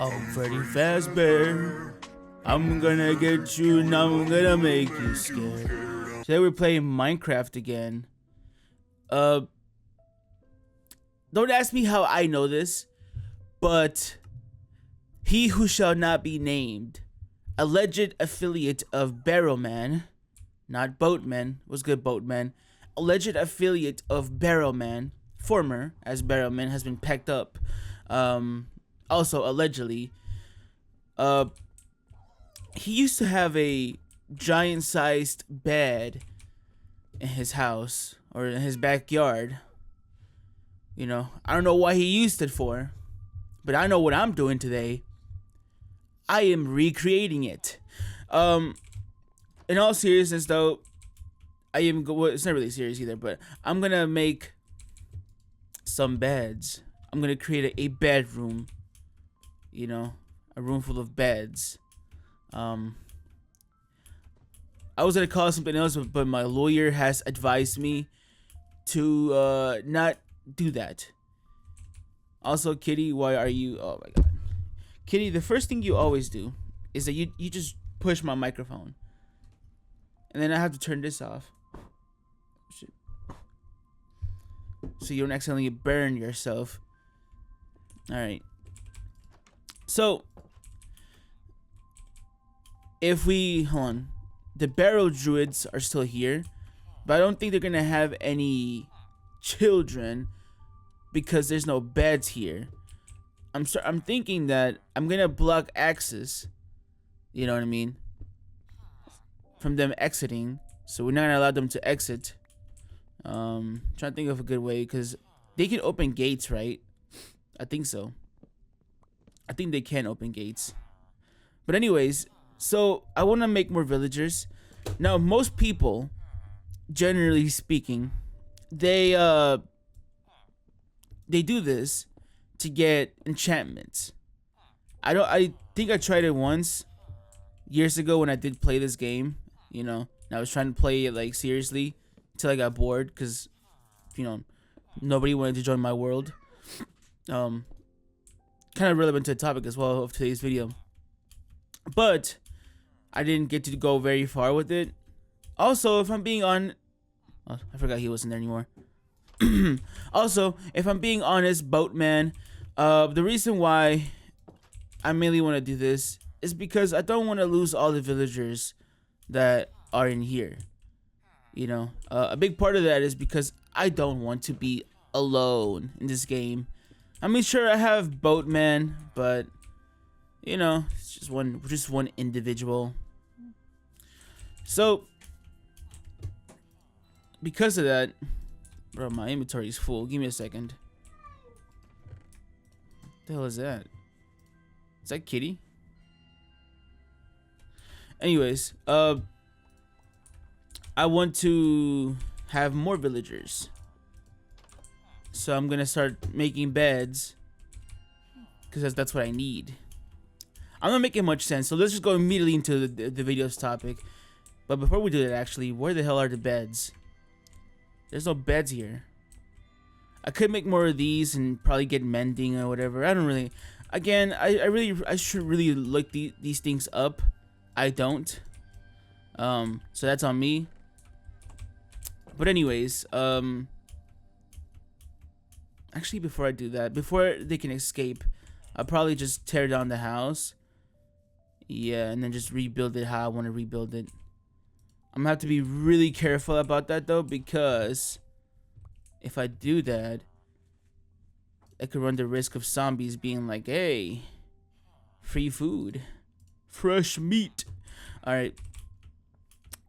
I'm Freddy Fazbear. I'm gonna get you and I'm gonna make you scared. Today we're playing Minecraft again. Don't ask me how I know this, but he who shall not be named, alleged affiliate of Barrowman, not Boatman, was good Boatman, alleged affiliate of Barrowman, former as Barrowman has been packed up, also allegedly, he used to have a giant-sized bed in his house or in his backyard. You know, I don't know what he used it for, but I know what I'm doing today. I am recreating it. In all seriousness, though, well, it's not really serious either, but I'm gonna make some beds. I'm gonna create a bedroom. You know, a room full of beds. I was gonna call it something else, but my lawyer has advised me to not do that. Also, Kitty, why are you? Oh my God, Kitty! The first thing you always do is that you just push my microphone, and then I have to turn this off. Shit. So you don't accidentally burn yourself. All right. So, if we, hold on, the Barrow Druids are still here, but I don't think they're gonna have any children because there's no beds here. I'm thinking that I'm gonna block access, you know what I mean, from them exiting, so we're not gonna allow them to exit. Trying to think of a good way, because they can open gates, right? I think so. I think they can open gates. But anyways, so I want to make more villagers. Now, most people, generally speaking, they do this to get enchantments. I think I tried it once years ago when I did play this game, you know, and I was trying to play it like seriously until I got bored because, you know, nobody wanted to join my world. Kind of relevant to the topic as well of today's video, but I didn't get to go very far with it. Also, if I'm being I forgot he wasn't there anymore. Also, if I'm being honest, Boatman, the reason why I mainly want to do this is because I don't want to lose all the villagers that are in here. You know, a big part of that is because I don't want to be alone in this game. I mean, sure, I have Boatman, but you know, it's just one individual. So, because of that, bro, my inventory is full. Give me a second. What the hell is that? Is that Kitty? Anyways, I want to have more villagers. So I'm gonna start making beds because that's what I need. I'm not making much sense, so let's just go immediately into the video's topic. But before we do that, actually, where the hell are the beds? There's no beds here. I could make more of these and probably get mending or whatever. I don't really. Again, I should really look these things up. I don't. So that's on me. But anyways, actually, before I do that, before they can escape, I'll probably just tear down the house. Yeah, and then just rebuild it how I want to rebuild it. I'm gonna have to be really careful about that though, because if I do that, I could run the risk of zombies being like, hey, free food, fresh meat. All right.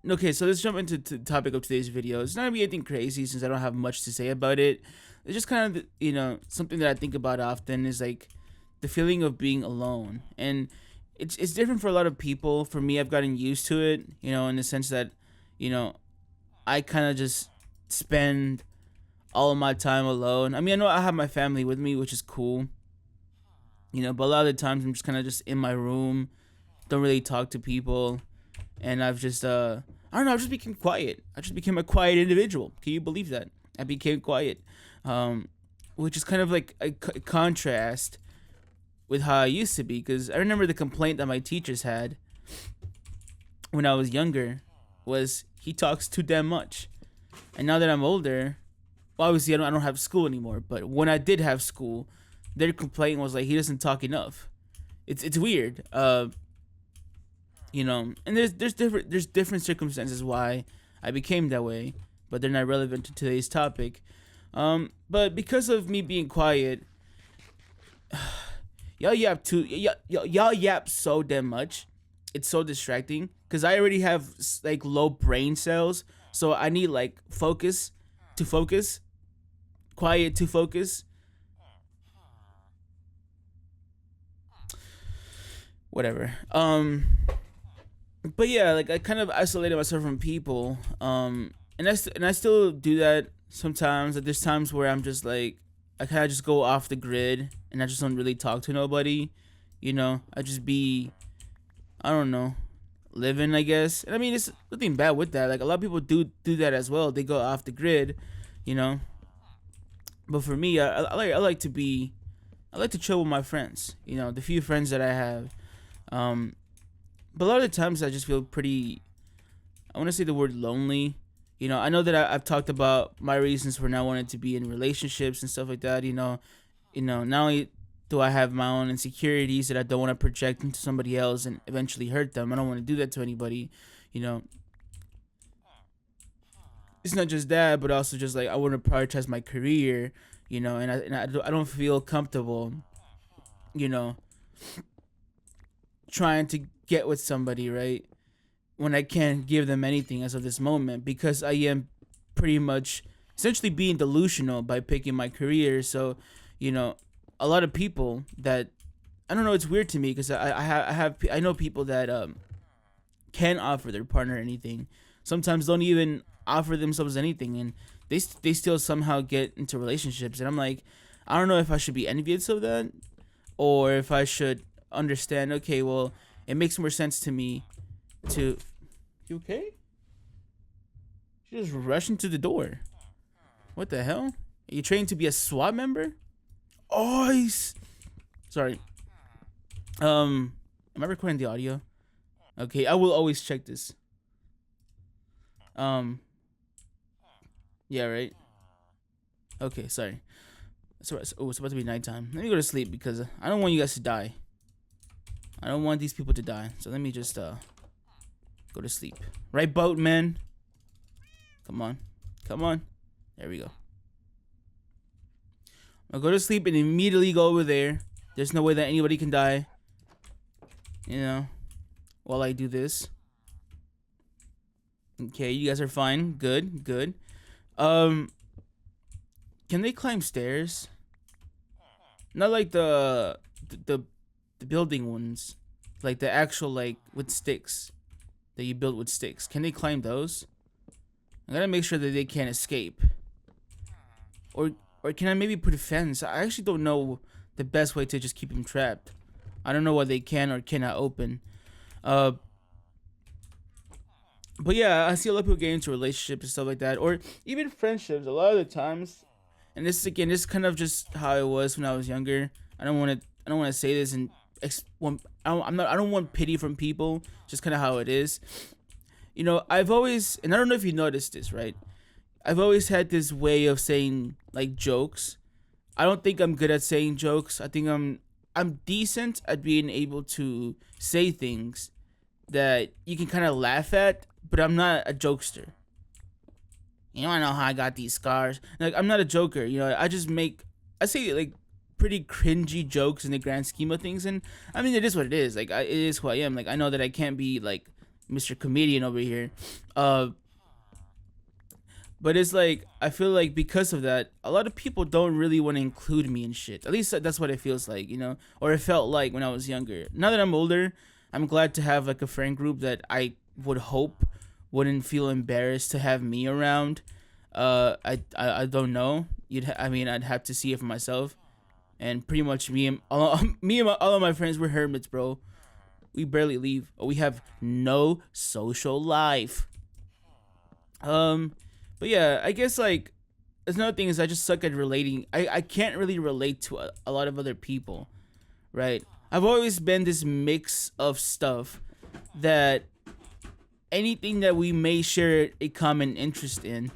Okay, so let's jump into the topic of today's video. It's not gonna be anything crazy since I don't have much to say about it. It's just kind of, you know, something that I think about often is like the feeling of being alone. And it's different for a lot of people. For me, I've gotten used to it, you know, in the sense that, you know, I kind of just spend all of my time alone. I mean, I know I have my family with me, which is cool, you know, but a lot of the times I'm just kind of just in my room, don't really talk to people. And I've just, I don't know, I just became quiet. I just became a quiet individual. Can you believe that? I became quiet. Which is kind of like a contrast with how I used to be. Because I remember the complaint that my teachers had when I was younger was he talks too damn much. And now that I'm older, well, obviously I don't have school anymore. But when I did have school, their complaint was like he doesn't talk enough. It's weird. And there's different circumstances why I became that way, but they're not relevant to today's topic. But because of me being quiet, y'all yap so damn much. It's so distracting because I already have like low brain cells, so I need like to focus, quiet to focus. Whatever. But yeah, like I kind of isolated myself from people. And I still do that sometimes. Like there's times where I'm just like I kind of just go off the grid and I just don't really talk to nobody. I just be, I don't know, living, I guess. And I mean, it's nothing bad with that. Like a lot of people do that as well. They go off the grid, you know. But for me, I like to be, I like to chill with my friends. The few friends that I have. But a lot of the times I just feel pretty, I want to say the word lonely. I know that I've talked about my reasons for not wanting to be in relationships and stuff like that. Not only do I have my own insecurities that I don't want to project into somebody else and eventually hurt them. I don't want to do that to anybody. It's not just that, but also just like I want to prioritize my career. And I don't feel comfortable. You know, trying to get with somebody, right? When I can't give them anything as of this moment because I am pretty much essentially being delusional by picking my career. So, a lot of people that I don't know, it's weird to me because I know people that can offer their partner anything. Sometimes don't even offer themselves anything, and they still somehow get into relationships. And I'm like, I don't know if I should be envious of that or if I should understand. Okay, well, it makes more sense to me to. You okay? She just rushed into the door. What the hell? Are you trained to be a SWAT member? Oh, sorry. Am I recording the audio? Okay, I will always check this. Yeah, right. Okay, sorry. So, it's about to be nighttime. Let me go to sleep because I don't want you guys to die. I don't want these people to die. So let me just go to sleep. Right, boatman? Come on. There we go. I'll go to sleep and immediately go over there. There's no way that anybody can die. While I do this. Okay, you guys are fine. Good. Can they climb stairs? Not like the building ones. Like the actual, like, with sticks. That you build with sticks. Can they climb those? I gotta make sure that they can't escape. Or can I maybe put a fence? I actually don't know the best way to just keep them trapped. I don't know what they can or cannot open. But yeah, I see a lot of people get into relationships and stuff like that, or even friendships. A lot of the times, and this is kind of just how it was when I was younger. I don't want to say this and I don't want pity from people. Just kind of how it is. I've always, and I don't know if you noticed this, right? I've always had this way of saying like jokes. I don't think I'm good at saying jokes. I think I'm decent at being able to say things that you can kind of laugh at, but I'm not a jokester. I know how I got these scars. Like I'm not a joker. I say like pretty cringy jokes in the grand scheme of things, and I mean it is what it is. Like it is who I am. Like I know that I can't be like Mr. Comedian over here. But it's like I feel like because of that, a lot of people don't really want to include me in shit. At least that's what it feels like, or it felt like when I was younger. Now that I'm older, I'm glad to have like a friend group that I would hope wouldn't feel embarrassed to have me around. I don't know. I'd have to see it for myself. And pretty much me and all of my friends, we're hermits, bro. We barely leave. We have no social life. But yeah, I guess like another thing is I just suck at relating. I can't really relate to a lot of other people, right? I've always been this mix of stuff that anything that we may share a common interest in,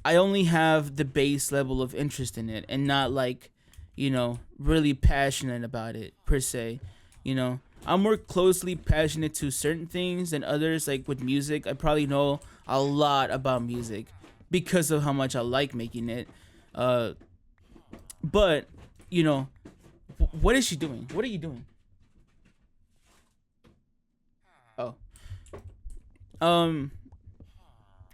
I only have the base level of interest in it and not like, really passionate about it per se. I'm more closely passionate to certain things than others. Like with music, I probably know a lot about music because of how much I like making it. But, you know, what is she doing? What are you doing? Oh. Um,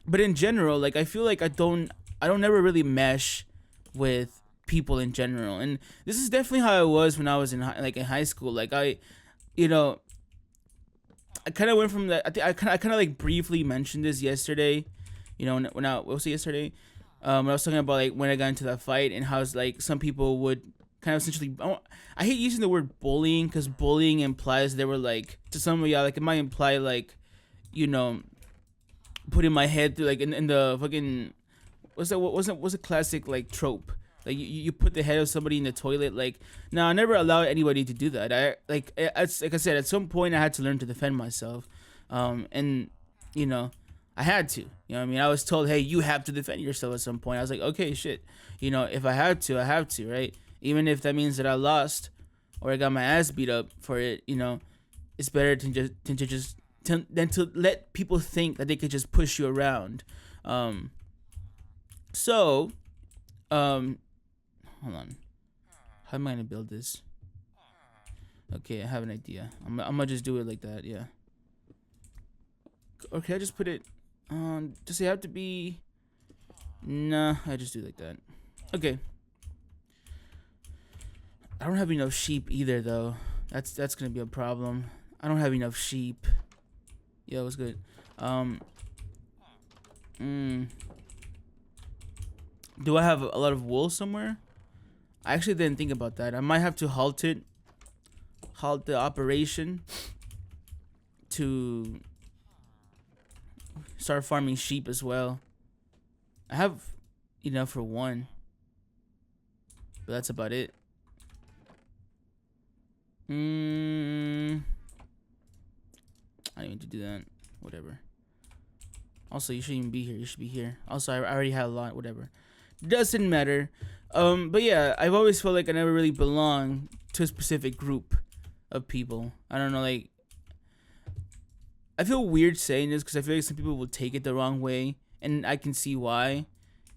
but in general, like I feel like I don't never really mesh with people in general, and this is definitely how I was when I was in high school. Like you know, I kind of went from that. I kind of like briefly mentioned this yesterday. What was it yesterday? When I was talking about like when I got into that fight and how it's like some people would kind of essentially. I hate using the word bullying because bullying implies they were like to some of y'all like it might imply like, you know, putting my head through like in the fucking what's a classic like trope like you put the head of somebody in the toilet. Like no, I never allowed anybody to do that. Like I said, at some point I had to learn to defend myself, and you know I had to, what I mean, I was told, hey, you have to defend yourself at some point. I was like, okay, shit, if I have to, I have to, right? Even if that means that I lost or I got my ass beat up for it, it's better than to let people think that they could just push you around. So, hold on. How am I gonna build this? Okay, I have an idea. I'm gonna just do it like that. Yeah. Or can I just put it on? Does it have to be? Nah, I just do it like that. Okay. I don't have enough sheep either, though. That's gonna be a problem. I don't have enough sheep. Yeah, it was good. Do I have a lot of wool somewhere? I actually didn't think about that. I might have to halt the operation to start farming sheep as well. I have enough for one, but that's about it. I didn't mean to do that. Whatever. Also, you shouldn't even be here. You should be here. Also, I already had a lot. Whatever. Doesn't matter. But yeah, I've always felt like I never really belonged to a specific group of people. I don't know, like I feel weird saying this because I feel like some people will take it the wrong way, and I can see why.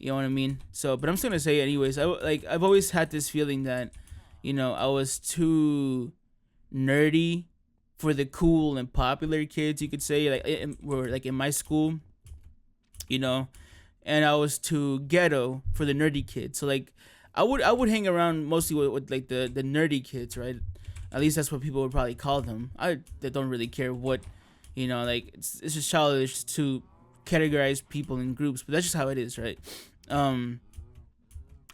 You know what I mean? So, but I'm still gonna say it anyways. I've always had this feeling that, I was too nerdy for the cool and popular kids. You could say like in my school, and I was too ghetto for the nerdy kids. So like, I would hang around mostly with like the nerdy kids, right? At least that's what people would probably call them. They don't really care what, like it's just childish to categorize people in groups, but that's just how it is, right? I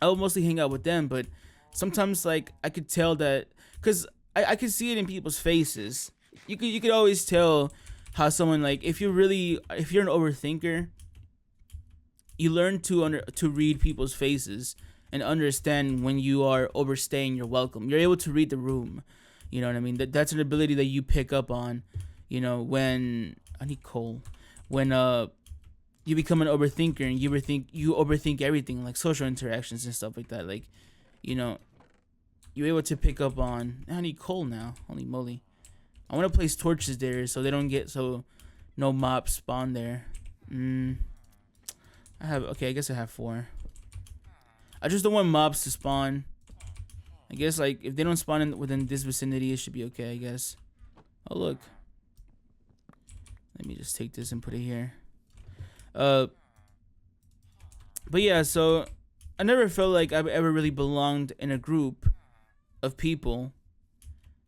would mostly hang out with them, but sometimes like I could tell that because I could see it in people's faces. You could always tell how someone like if you're an overthinker, you learn to read people's faces and understand when you are overstaying your welcome. You're able to read the room. You know what I mean? That's an ability that you pick up on, when I need coal. When you become an overthinker and you overthink everything, like social interactions and stuff like that. Like, you're able to pick up on I need coal now. Holy moly. I want to place torches there so they don't get no mobs spawn there. I guess I have 4. I just don't want mobs to spawn. I guess like if they don't spawn within this vicinity, it should be okay, I guess. Oh look. Let me just take this and put it here. But yeah, so I never felt like I've ever really belonged in a group of people.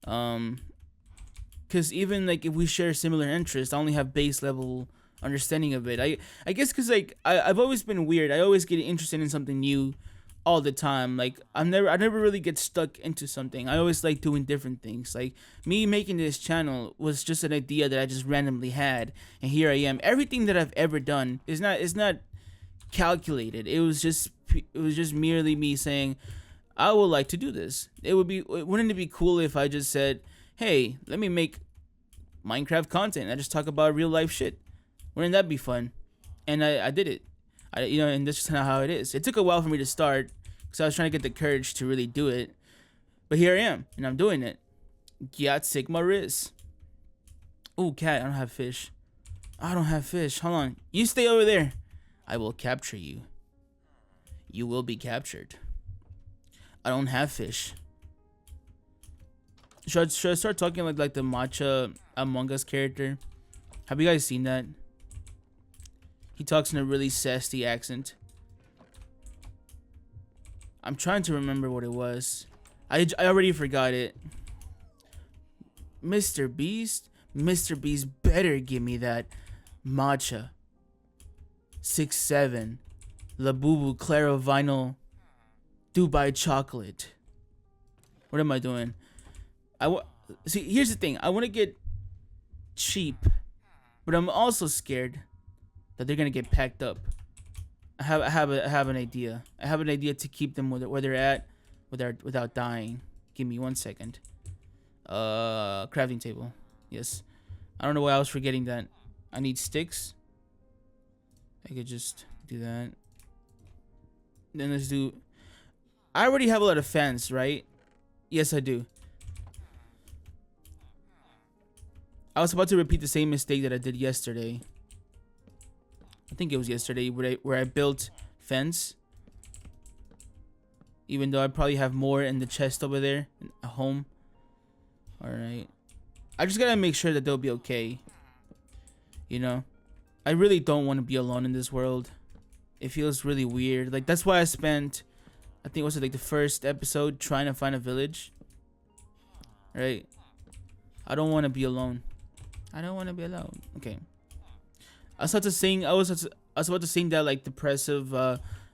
Cause even like if we share similar interests, I only have base level understanding of it. I guess because like I've always been weird. I always get interested in something new all the time. Like I never really get stuck into something. I always like doing different things. Like me making this channel was just an idea that I just randomly had, and here I am. Everything that I've ever done is not calculated. It was just merely me saying I would like to do this. Wouldn't it be cool if I just said, hey, let me make Minecraft content. I just talk about real life shit. Wouldn't that be fun? And I did it. And that's just kind of how it is. It took a while for me to start because I was trying to get the courage to really do it. But here I am, and I'm doing it. Gyat Sigma Riz. Ooh, cat, I don't have fish. I don't have fish. Hold on. You stay over there. I will capture you. You will be captured. I don't have fish. Should I start talking like the Matcha Among Us character? Have you guys seen that? He talks in a really sassy accent. I'm trying to remember what it was. I already forgot it. Mr. Beast? Mr. Beast better give me that matcha. 6'7". Labubu Claro Vinyl Dubai chocolate. What am I doing? See, here's the thing. I want to get cheap, but I'm also scared that they're gonna get packed up. I have an idea. I have an idea to keep them where they're at, without dying. Give me 1 second. Crafting table. Yes. I don't know why I was forgetting that. I need sticks. I could just do that. Then let's do. I already have a lot of fans, right? Yes, I do. I was about to repeat the same mistake that I did yesterday. I think it was yesterday where I built fence. Even though I probably have more in the chest over there at home. Alright. I just gotta make sure that they'll be okay. You know? I really don't want to be alone in this world. It feels really weird. Like, that's why I spent, I think it was like the first episode trying to find a village. Right? I don't want to be alone. I don't want to be alone. Okay. I was about to sing. I was about to sing that like depressive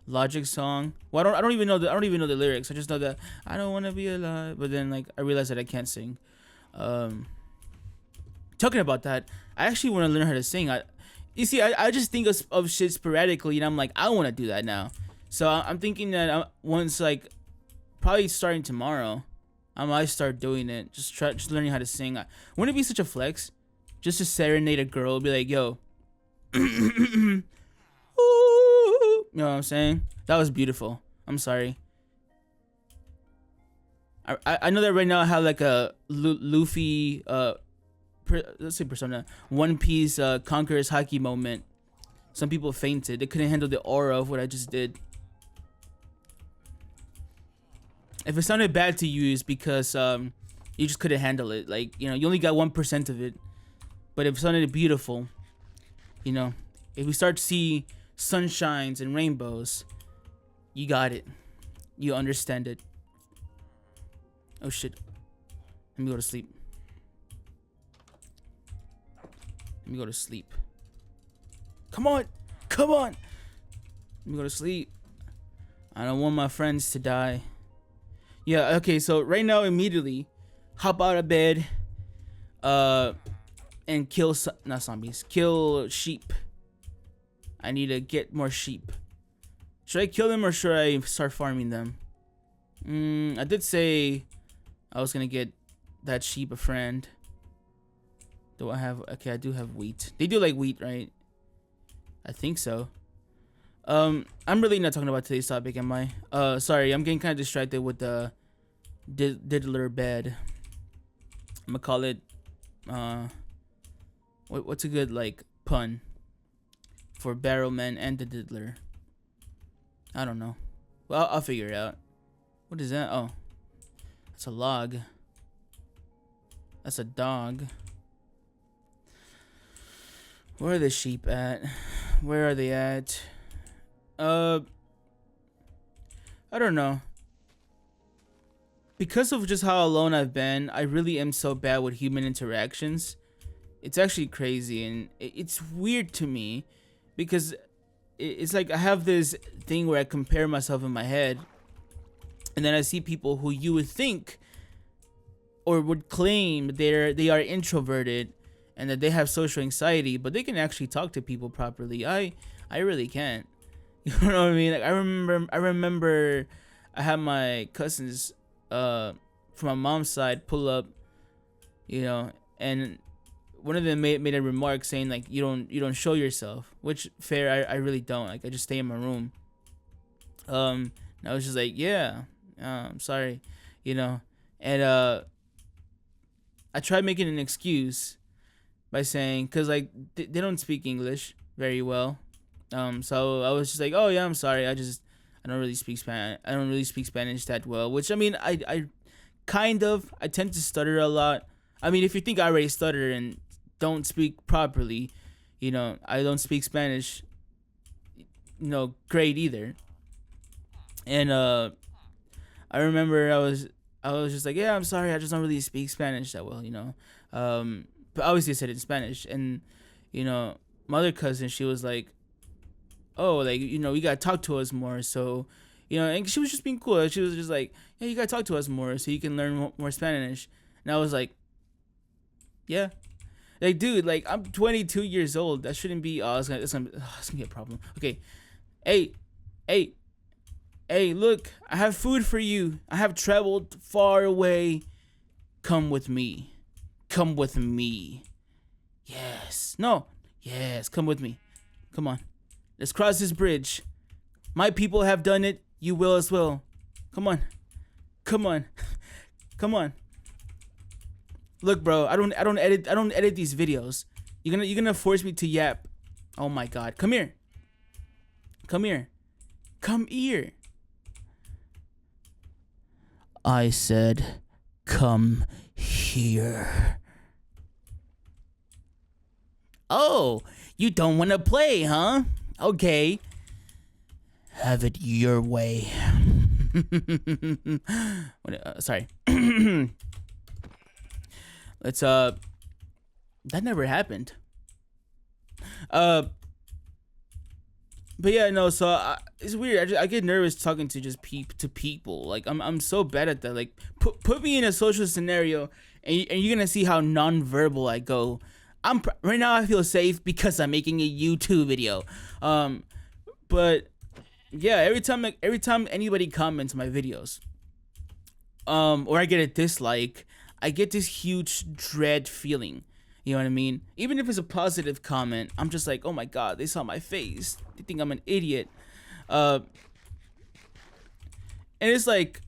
Logic song. Well, I don't even know the lyrics. I just know that I don't want to be alive. But then like I realized that I can't sing. Talking about that, I actually want to learn how to sing. You see, I just think of shit sporadically, and I'm like, I want to do that now. So I'm thinking that once like probably starting tomorrow, I might start doing it. Just learning how to sing. Wouldn't it be such a flex? Just to serenade a girl, be like, yo. You know what I'm saying? That was beautiful. I'm sorry. I know that right now I have like a Luffy let's say Persona One Piece Conqueror's Haki moment. Some people fainted. They couldn't handle the aura of what I just did. If it sounded bad to you, it's because you just couldn't handle it. Like, you know, you only got 1% of it. But if it sounded beautiful, you know, if we start to see sunshines and rainbows, you got it. You understand it. Oh shit. Let me go to sleep. Let me go to sleep. Come on. Come on. Let me go to sleep. I don't want my friends to die. Yeah, okay, so right now immediately hop out of bed and kill not zombies. Kill sheep. I need to get more sheep. Should I kill them or should I start farming them? I did say I was gonna get that sheep a friend. Do I have? Okay, I do have wheat. They do like wheat, right? I think so. I'm really not talking about today's topic, am I? Sorry, I'm getting kind of distracted with the diddler bed. I'm gonna call it. What's a good like pun for Barrowman and the diddler? I don't know. Well, I'll figure it out. What is that? Oh, that's a log. That's a dog. Where are the sheep at? Where are they at? I don't know. Because of just how alone I've been, I really am so bad with human interactions. It's actually crazy, and it's weird to me because it's like I have this thing where I compare myself in my head, and then I see people who you would think or would claim they are introverted and that they have social anxiety, but they can actually talk to people properly. I really can't. You know what I mean? Like I remember I had my cousins from my mom's side pull up, you know, and one of them made a remark saying like you don't show yourself, which fair, I really don't. Like I just stay in my room. And I was just like, yeah, I'm sorry, you know, and I tried making an excuse by saying, because like they don't speak English very well. So I was just like, oh yeah, I'm sorry, I don't really speak Spanish. I don't really speak Spanish that well. Which I mean, I kind of, I tend to stutter a lot. I mean, if you think I already stutter and don't speak properly, you know, I don't speak Spanish, you know, great either. And I remember I was just like, yeah, I'm sorry, I just don't really speak Spanish that well, you know. But obviously I said it in Spanish, and you know, my other cousin, she was like, oh, like, you know, you gotta talk to us more, so, you know, and she was just being cool. She was just like, yeah, you gotta talk to us more so you can learn more Spanish. And I was like, yeah, like, dude, like, I'm 22 years old. That shouldn't be. Oh, it's gonna be a problem. Okay, hey, hey, hey, look, I have food for you. I have traveled far away. Come with me. Come with me. Yes. No. Yes. Come with me. Come on. Let's cross this bridge. My people have done it. You will as well. Come on. Come on. Come on. Look, bro. I don't edit these videos. You're gonna force me to yap. Oh my god. Come here. Come here. Come here. I said, come here. Oh, you don't want to play, huh? Okay. Have it your way. Sorry. Let's that never happened. But yeah, no. So it's weird. I get nervous talking to just people. Like I'm so bad at that. Like put me in a social scenario, and you're gonna see how non-verbal I go. Right now I feel safe because I'm making a YouTube video. But yeah, every time anybody comments my videos, or I get a dislike, I get this huge dread feeling. You know what I mean? Even if it's a positive comment, I'm just like, oh my god, they saw my face. They think I'm an idiot. And it's like,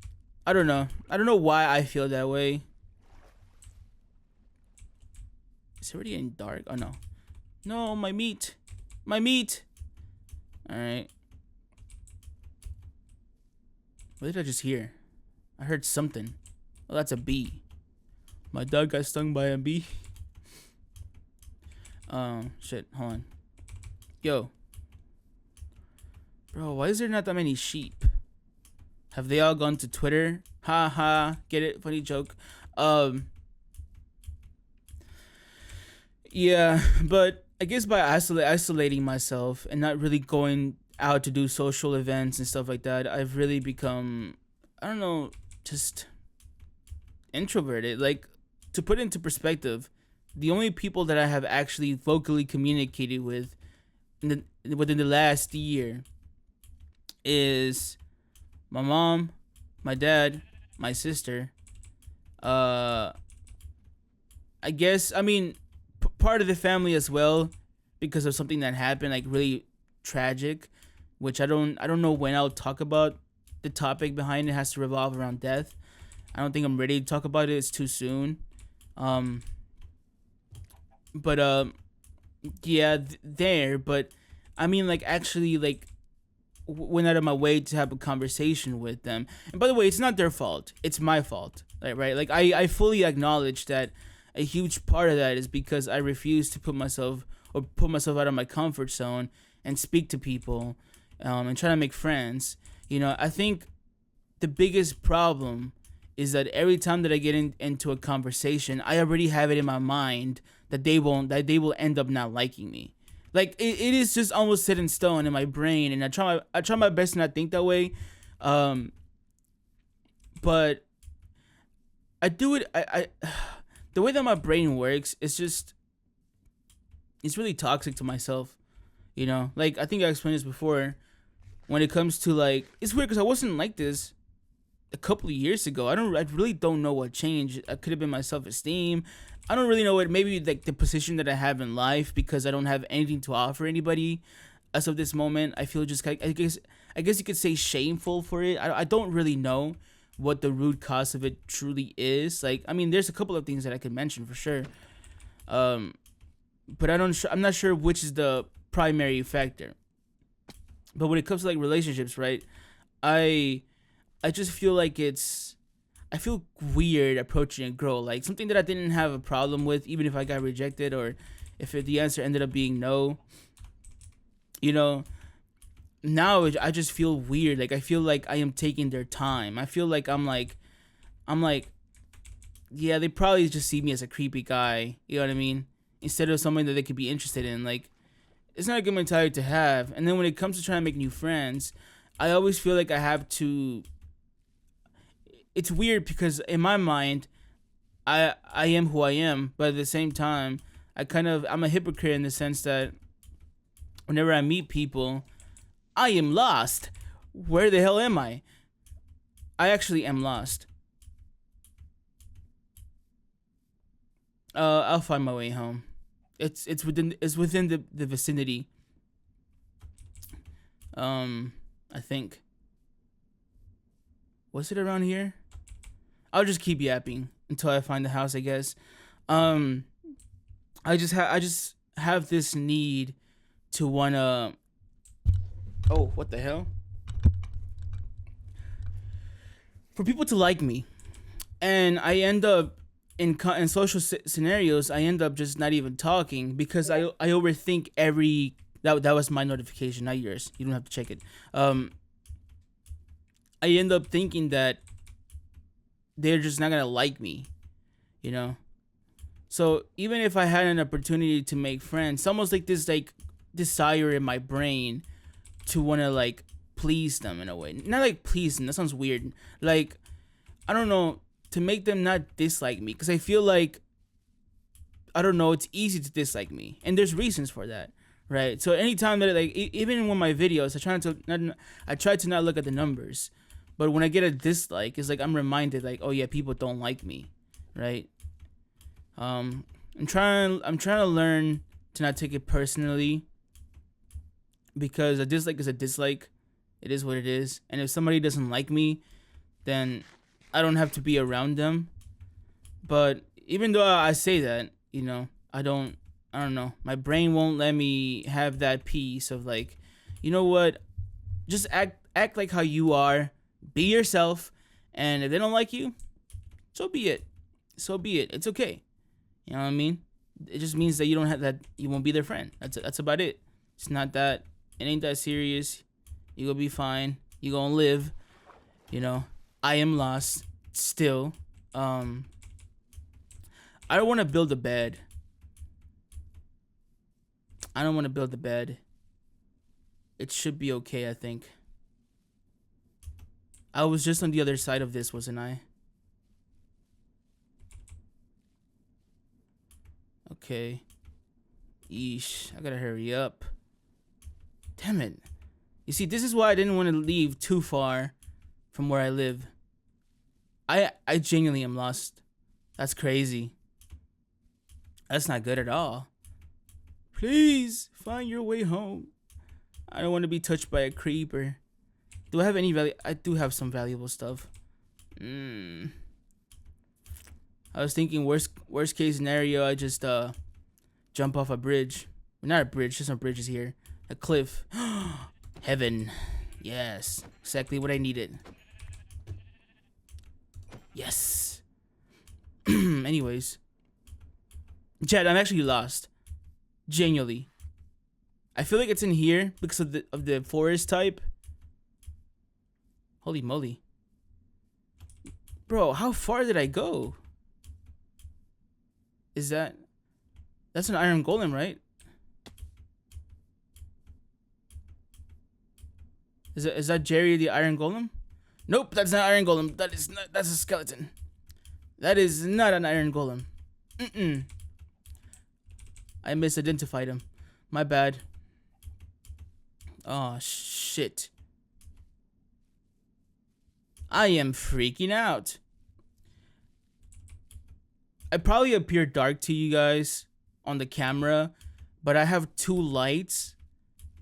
I don't know. I don't know why I feel that way. It's already getting dark. Oh no. No, my meat. My meat. Alright. What did I just hear? I heard something. Oh, that's a bee. My dog got stung by a bee. Shit, hold on. Yo. Bro, why is there not that many sheep? Have they all gone to Twitter? Ha ha, get it? Funny joke. Yeah, but I guess by isolating myself and not really going out to do social events and stuff like that, I've really become, I don't know, just introverted. Like, to put it into perspective, the only people that I have actually vocally communicated with within the last year is my mom, my dad, my sister. I guess, I mean, part of the family as well, because of something that happened, like really tragic, which I don't know when I'll talk about. The topic behind it has to revolve around death. I don't think I'm ready to talk about it. It's too soon. But yeah, there. But I mean, like, actually, like, went out of my way to have a conversation with them. And by the way, it's not their fault. It's my fault. Like, right? Like, I fully acknowledge that a huge part of that is because I refuse to put myself out of my comfort zone and speak to people, and try to make friends. You know, I think the biggest problem is that every time that I get into a conversation, I already have it in my mind that they will end up not liking me. Like, it is just almost set in stone in my brain, and I try my best to not think that way. But I do it. I the way that my brain works is just, it's really toxic to myself. You know, like, I think I explained this before. When it comes to, like, it's weird because I wasn't like this a couple of years ago. I really don't know what changed. It could have been my self-esteem. I don't really know what. Maybe like the position that I have in life, because I don't have anything to offer anybody as of this moment. I feel just I guess you could say shameful for it. I don't really know what the root cause of it truly is. Like, I mean, there's a couple of things that I could mention for sure. But I'm not sure which is the primary factor. But when it comes to like relationships, right? I just feel like I feel weird approaching a girl, like something that I didn't have a problem with, even if I got rejected or if the answer ended up being no. You know, now I just feel weird. Like, I feel like I am taking their time. I feel like I'm like, yeah, they probably just see me as a creepy guy. You know what I mean? Instead of someone that they could be interested in. Like, it's not a good mentality to have. And then when it comes to trying to make new friends, I always feel like I have to. It's weird because in my mind, I am who I am, but at the same time, I'm a hypocrite in the sense that whenever I meet people, I am lost. Where the hell am I? I actually am lost. I'll find my way home. It's within the vicinity. I think. Was it around here? I'll just keep yapping until I find the house, I guess. I just have this need to wanna. Oh, what the hell? For people to like me, and I end up in social scenarios. I end up just not even talking because I overthink every. That was my notification, not yours. You don't have to check it. I end up thinking that they're just not gonna like me, you know. So even if I had an opportunity to make friends, it's almost like this desire in my brain to want to like please them in a way. Not like please them. That sounds weird. Like, I don't know, to make them not dislike me, because I feel like, I don't know, it's easy to dislike me, and there's reasons for that, right? So anytime that like even in one of my videos, I try to not look at the numbers. But when I get a dislike, it's like I'm reminded, like, oh yeah, people don't like me, right? I'm trying to learn to not take it personally, because a dislike is a dislike. It is what it is. And if somebody doesn't like me, then I don't have to be around them. But even though I say that, you know, I don't know. My brain won't let me have that peace of like, you know what? Just act like how you are. Be yourself, and if they don't like you, so be it. So be it. It's okay. You know what I mean? It just means that you don't have that. You won't be their friend. That's about it. It's not that. It ain't that serious. You gonna be fine. You gonna live. You know. I am lost still. I don't want to build a bed. I don't want to build a bed. It should be okay, I think. I was just on the other side of this, wasn't I? Okay. Yeesh. I gotta hurry up. Damn it. You see, this is why I didn't want to leave too far from where I live. I genuinely am lost. That's crazy. That's not good at all. Please find your way home. I don't want to be touched by a creeper. Do I have any value? I do have some valuable stuff. I was thinking worst case scenario, I just jump off a bridge. Not a bridge, there's no bridges here. A cliff. Heaven. Yes. Exactly what I needed. Yes. Anyways. Chad, I'm actually lost. Genuinely. I feel like it's in here because of the forest type. Holy moly. Bro, how far did I go? That's an iron golem, right? Is that Jerry the iron golem? Nope, that's not iron golem. That's a skeleton. That is not an iron golem. I misidentified him. My bad. Oh shit. I am freaking out. I probably appear dark to you guys on the camera, but I have two lights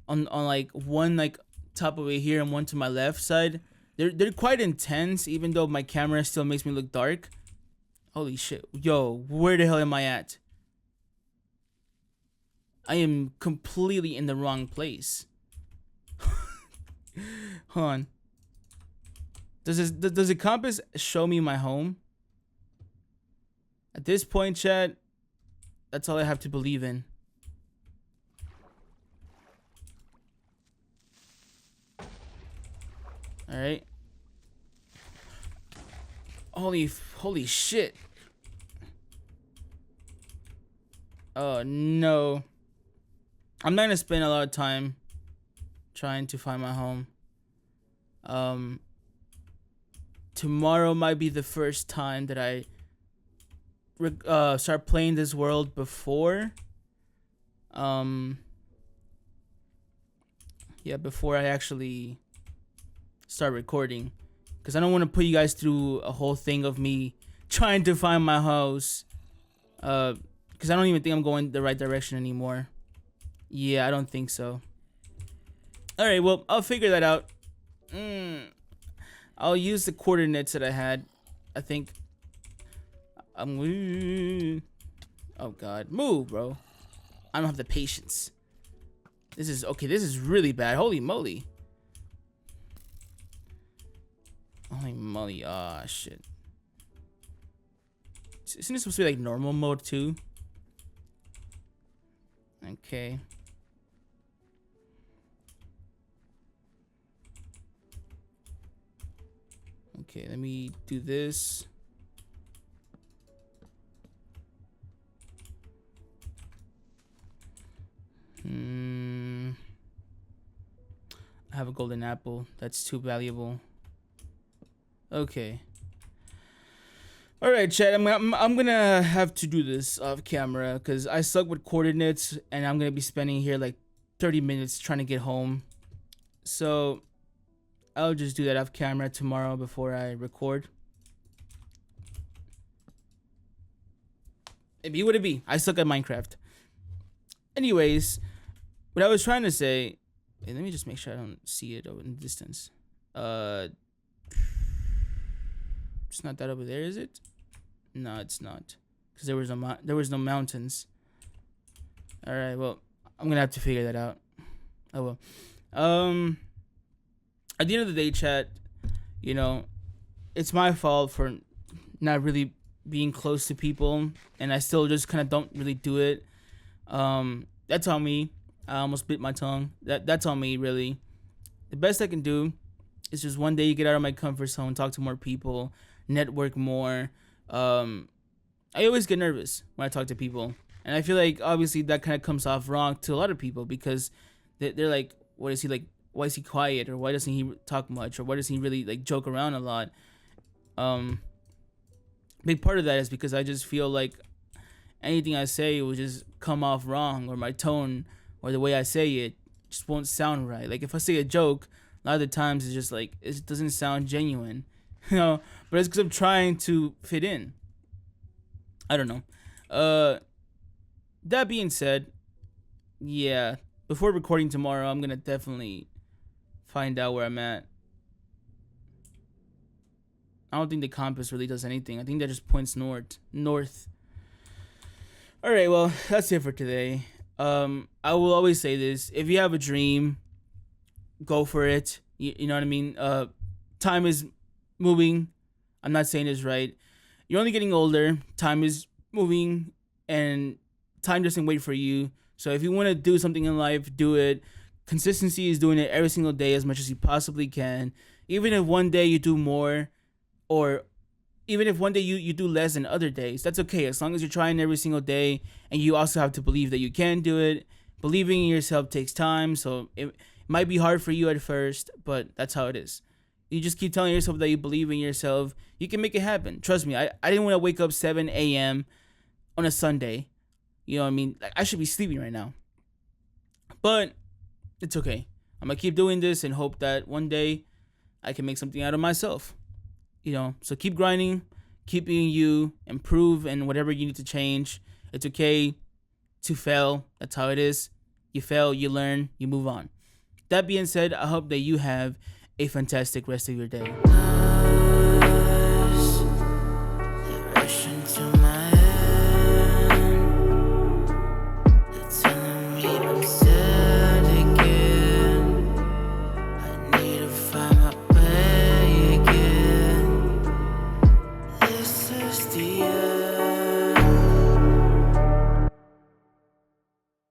on like one like top over here and one to my left side. They're quite intense, even though my camera still makes me look dark. Holy shit. Yo, where the hell am I at? I am completely in the wrong place. Hold on. Does the compass show me my home? At this point, chat, that's all I have to believe in. All right. Holy shit. Oh no. I'm not gonna spend a lot of time trying to find my home. Tomorrow might be the first time that I start playing this world before. Yeah, before I actually start recording, because I don't want to put you guys through a whole thing of me trying to find my house. Because I don't even think I'm going the right direction anymore. Yeah, I don't think so. Alright, well, I'll figure that out. I'll use the coordinates that I had. I think. Oh god. Move, bro. I don't have the patience. This is really bad. Holy moly. Holy moly. Ah, shit. Isn't this supposed to be like normal mode too? Okay. Okay, let me do this. I have a golden apple. That's too valuable. Okay. All right, Chad. I'm gonna have to do this off camera because I suck with coordinates, and I'm gonna be spending here like 30 minutes trying to get home. So I'll just do that off camera tomorrow before I record. It be what it be. I suck at Minecraft. Anyways, what I was trying to say. Hey, let me just make sure I don't see it over in the distance. It's not that over there, is it? No, it's not, because there was no mountains. All right, well, I'm gonna have to figure that out. Oh well. At the end of the day, chat, you know, it's my fault for not really being close to people, and I still just kind of don't really do it. That's on me. I almost bit my tongue. That's on me, really. The best I can do is just one day you get out of my comfort zone, talk to more people, network more. I always get nervous when I talk to people, and I feel like obviously that kind of comes off wrong to a lot of people because they're like, what is he like? Why is he quiet, or why doesn't he talk much, or why doesn't he really like joke around a lot? Big part of that is because I just feel like anything I say will just come off wrong, or my tone or the way I say it just won't sound right. Like if I say a joke, a lot of the times it's just like it doesn't sound genuine, you know. But it's because I'm trying to fit in. I don't know. That being said, yeah, before recording tomorrow, I'm gonna definitely find out where I'm at. I don't think the compass really does anything. I think that just points north. All right, well, that's it for today. I will always say this: if you have a dream, go for it. You know what I mean? Time is moving. I'm not saying this right. You're only getting older. Time is moving, and time doesn't wait for you. So if you want to do something in life, do it. Consistency is doing it every single day as much as you possibly can. Even if one day you do more, or even if one day you do less than other days, that's okay. As long as you're trying every single day, and you also have to believe that you can do it. Believing in yourself takes time, so it might be hard for you at first, but that's how it is. You just keep telling yourself that you believe in yourself. You can make it happen. Trust me, I didn't want to wake up 7 a.m. on a Sunday. You know what I mean? Like, I should be sleeping right now. But it's okay. I'm going to keep doing this and hope that one day I can make something out of myself. So keep grinding, keep being you, improve, and whatever you need to change. It's okay to fail. That's how it is. You fail, you learn, you move on. That being said, I hope that you have a fantastic rest of your day.